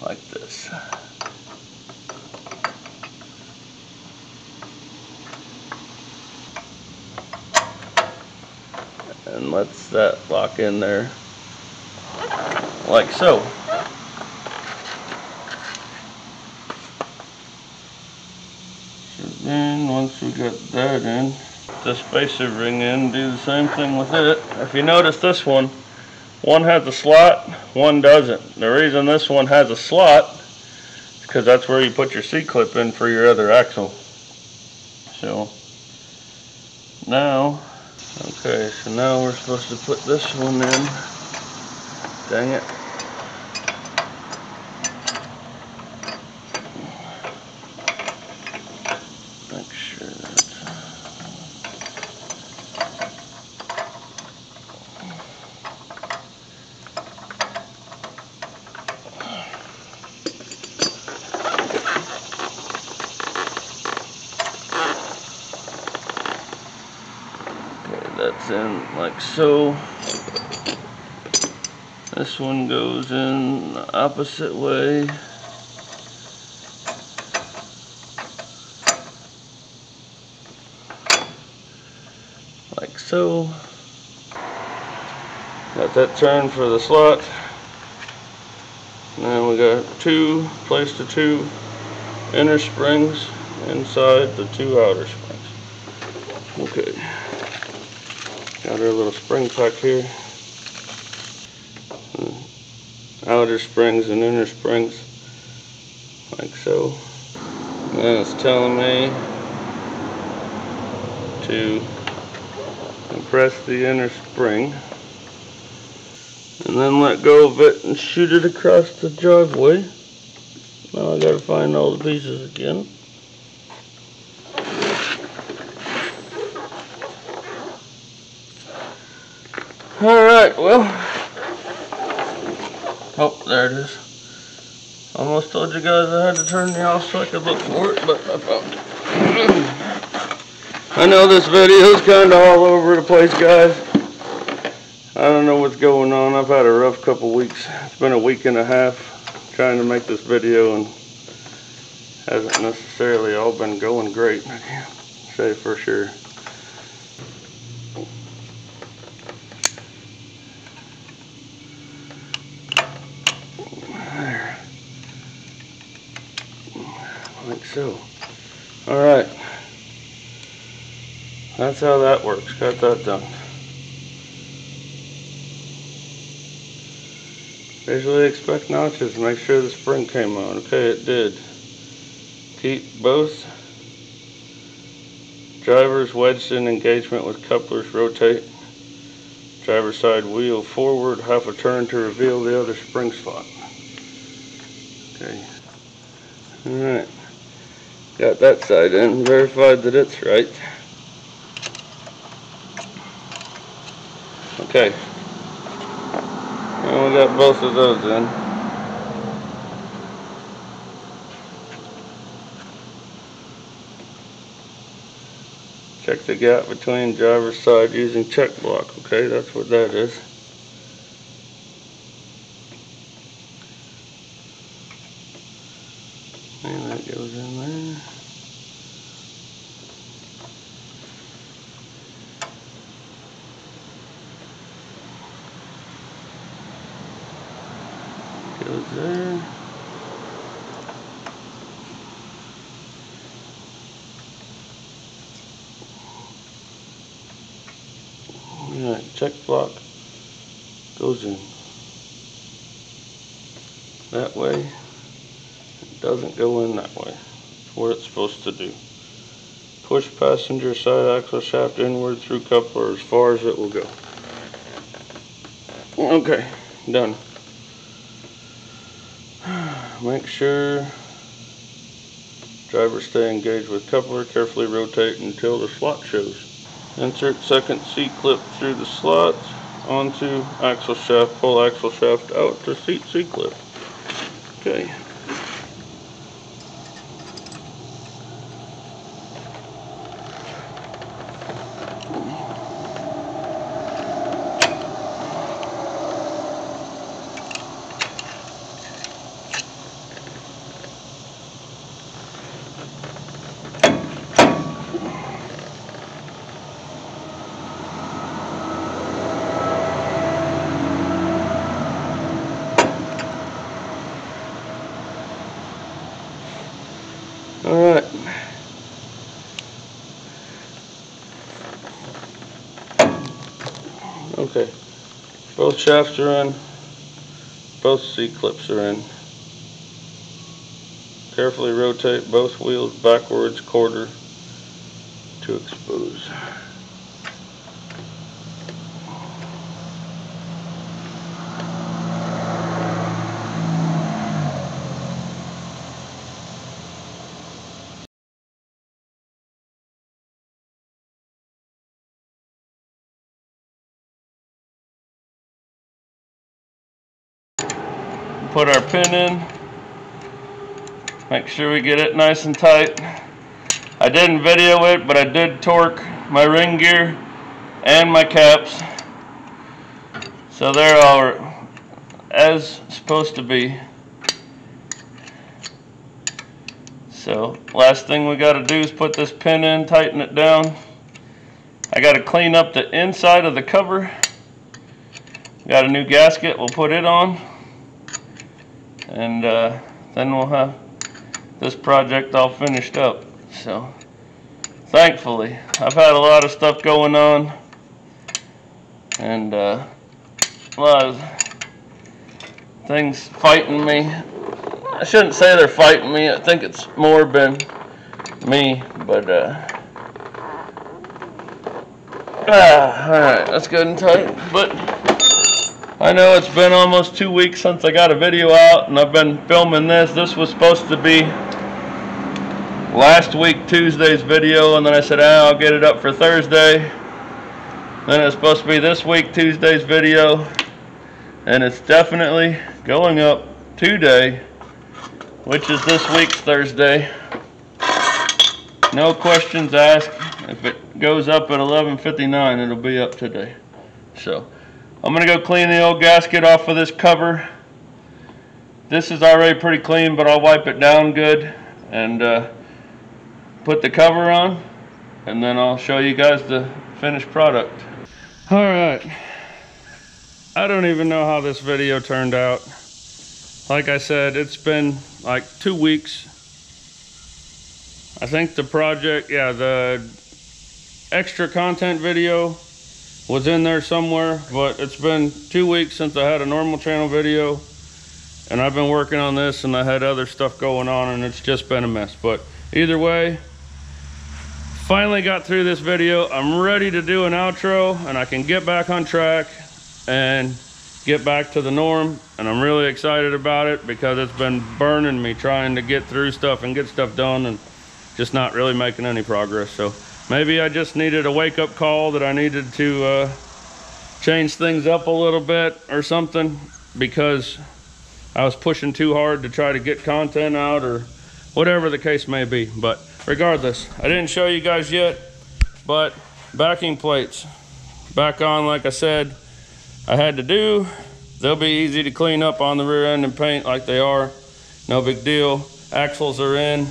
like this. And let's that lock in there like so. So then once we got that in, the spacer ring in, do the same thing with it. If you notice this one has a slot, one doesn't. The reason this one has a slot is because that's where you put your C-clip in for your other axle. So now, okay, so now we're supposed to put this one in. Dang it. Make sure that's... that's in like so. This one goes in the opposite way. Like so. Got that turned for the slot. Now we got placed the two inner springs inside the two outer springs. Okay. Got our little spring pack here. Outer springs and inner springs, like so. And it's telling me to compress the inner spring and then let go of it and shoot it across the driveway. Now I gotta find all the pieces again. Alright, well, oh, there it is. Almost told you guys I had to turn it off so I could look for it, but I found it. I know this video is kind of all over the place, guys. I don't know what's going on. I've had a rough couple weeks. It's been a week and a half trying to make this video and hasn't necessarily all been going great. I can't say for sure. There. I think so. Alright. That's how that works. Got that done. Visually expect notches. Make sure the spring came on. Okay, it did. Keep both drivers wedged in engagement with couplers. Rotate driver's side wheel forward half a turn to reveal the other spring slot. Okay. Alright. Got that side in. Verified that it's right. Okay. And we got both of those in. Check the gap between driver's side using check block. Okay, that's what that is. And that goes in there. Goes there. Alright, check block goes in. That way. It doesn't go in that way. It's what it's supposed to do. Push passenger side axle shaft inward through coupler as far as it will go. Okay, done. Make sure driver stay engaged with coupler. Carefully rotate until the slot shows. Insert second C-clip through the slot onto axle shaft. Pull axle shaft out to seat C-clip. Okay. Alright. Okay. Both shafts are in. Both C-clips are in. Carefully rotate both wheels backwards quarter to expose. Put our pin in, make sure we get it nice and tight. I didn't video it, but I did torque my ring gear and my caps, so they're all as supposed to be. So last thing we got to do is put this pin in, tighten it down. I got to clean up the inside of the cover. Got a new gasket, we'll put it on. And then we'll have this project all finished up. So thankfully, I've had a lot of stuff going on and a lot of things fighting me. I shouldn't say they're fighting me. I think it's more been me, but alright, that's good and tight. But I know it's been almost 2 weeks since I got a video out, and I've been filming this. This was supposed to be last week Tuesday's video, and then I said, I'll get it up for Thursday. Then it's supposed to be this week Tuesday's video, and it's definitely going up today, which is this week's Thursday. No questions asked. If it goes up at 11:59, it'll be up today. So I'm gonna go clean the old gasket off of this cover. This is already pretty clean, but I'll wipe it down good and put the cover on, and then I'll show you guys the finished product. All right, I don't even know how this video turned out. Like I said, it's been like 2 weeks. I think the project, yeah, the extra content video was in there somewhere, but it's been 2 weeks since I had a normal channel video, and I've been working on this, and I had other stuff going on, and it's just been a mess. But either way, finally got through this video. I'm ready to do an outro, and I can get back on track and get back to the norm, and I'm really excited about it because it's been burning me trying to get through stuff and get stuff done and just not really making any progress. So maybe I just needed a wake-up call that I needed to change things up a little bit or something, because I was pushing too hard to try to get content out, or whatever the case may be. But regardless, I didn't show you guys yet, but backing plates back on, like I said, I had to do. They'll be easy to clean up on the rear end and paint like they are. No big deal. Axles are in.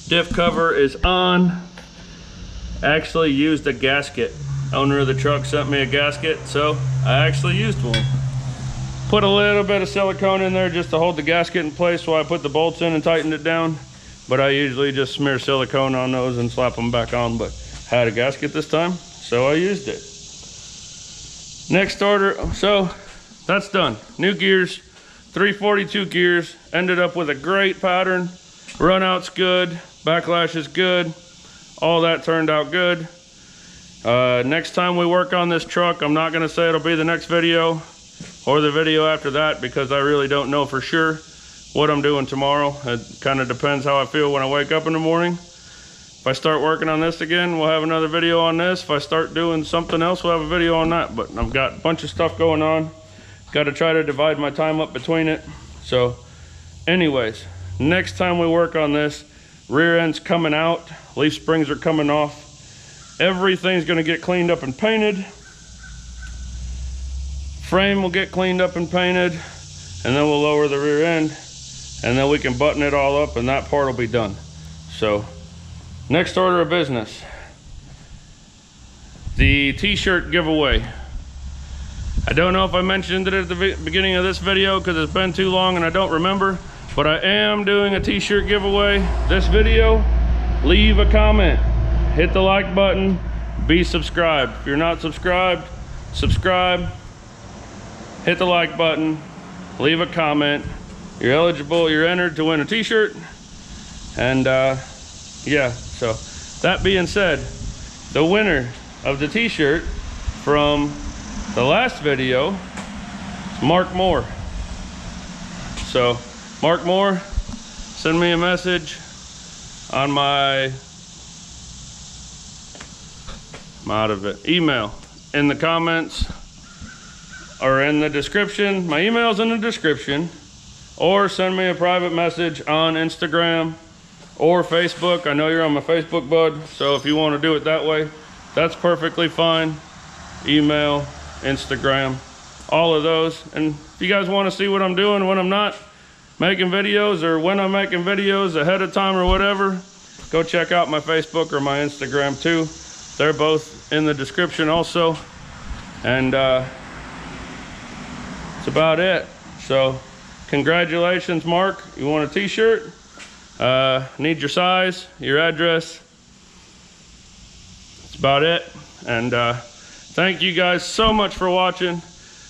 Diff cover is on. Actually used a gasket. Owner of the truck sent me a gasket, so I actually used one. Put a little bit of silicone in there just to hold the gasket in place while I put the bolts in and tightened it down. But I usually just smear silicone on those and slap them back on, but had a gasket this time, so I used it. Next order, so that's done. New gears, 342 gears, ended up with a great pattern. Run out's good, backlash is good, all that turned out good. Next time we work on this truck, I'm not gonna say it'll be the next video or the video after that, because I really don't know for sure what I'm doing tomorrow. It kind of depends how I feel when I wake up in the morning. If I start working on this again, we'll have another video on this. If I start doing something else, we'll have a video on that. But I've got a bunch of stuff going on. Got to try to divide my time up between it. So anyways, next time we work on this, rear end's coming out, leaf springs are coming off. Everything's gonna get cleaned up and painted. Frame will get cleaned up and painted, and then we'll lower the rear end, and then we can button it all up, and that part will be done. So next order of business, the t-shirt giveaway. I don't know if I mentioned it at the beginning of this video because it's been too long and I don't remember, but I am doing a t-shirt giveaway this video. Leave a comment, hit the like button, be subscribed. If you're not subscribed, subscribe, hit the like button, leave a comment. You're eligible, you're entered to win a t-shirt. And yeah, so that being said, the winner of the t-shirt from the last video is Mark Moore. So Mark Moore, send me a message on my, I'm out of it, email in the comments or in the description. My email's in the description, or send me a private message on Instagram or Facebook. I know you're on my Facebook, bud, so if you want to do it that way, that's perfectly fine. Email, Instagram, all of those. And if you guys want to see what I'm doing when I'm not making videos, or when I'm making videos ahead of time or whatever, go check out my Facebook or my Instagram too. They're both in the description also. And that's about it. So congratulations, Mark. You want a t-shirt? Need your size, your address. That's about it. And thank you guys so much for watching.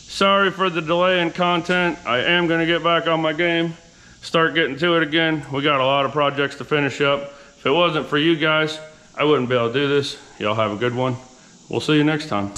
Sorry for the delay in content. I am gonna get back on my game, start getting to it again. We got a lot of projects to finish up. If it wasn't for you guys, I wouldn't be able to do this. Y'all have a good one. We'll see you next time.